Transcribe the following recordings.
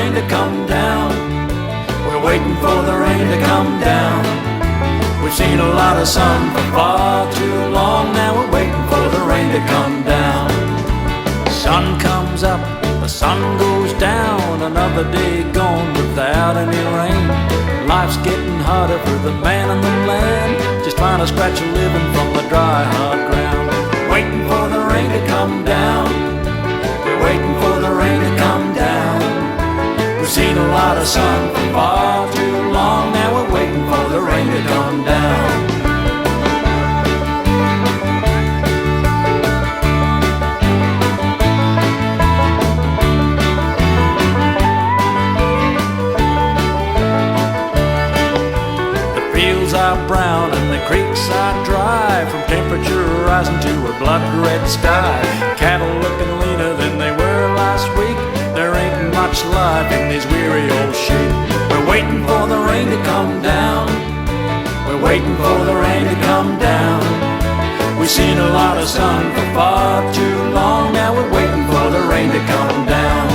rain to come down. We're waiting for the rain to come down. We've seen a lot of sun for far too long. Now we're waiting for the rain to come down. Sun comes up, the sun goes down. Another day gone without any rain. Life's getting harder for the man on the land, just trying to scratch a living from the dry, hard ground. Waiting for the rain to come down. We're waiting for the rain to come down. We've seen a lot of sun for far too long. Now we're waiting for the rain to come down. Are brown and the creeks are dry, from temperature rising to a blood red sky. Cattle looking leaner than they were last week. There ain't much life in these weary old sheep. We're waiting for the rain to come down. We're waiting for the rain to come down. We've seen a lot of sun for far too long. Now we're waiting for the rain to come down.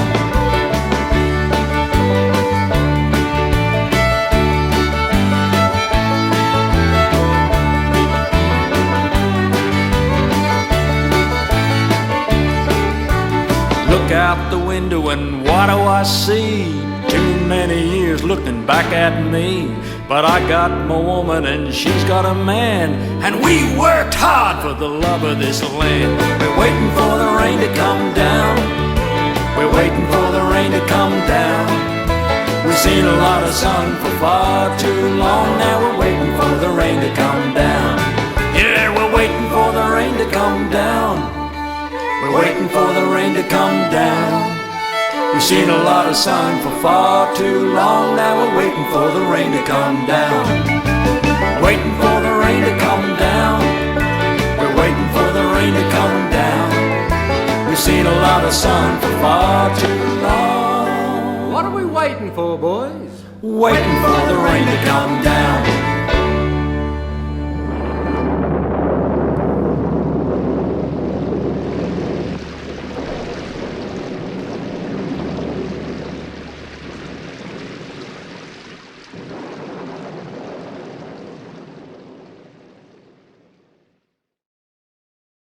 Look out the window and what do I see? Too many years looking back at me. But I got my woman and she's got a man, and we worked hard for the love of this land. We're waiting for the rain to come down. We're waiting for the rain to come down. We've seen a lot of sun for far too long. Now we're waiting for the rain to come down. Yeah, we're waiting for the rain to come down. We're waiting for the rain to come down. We've seen a lot of sun for far too long. Now we're waiting for the rain to come down. Waiting for the rain to come down. We're waiting for the rain to come down. We've seen a lot of sun for far too long. What are we waiting for, boys? Waiting for the rain to come down.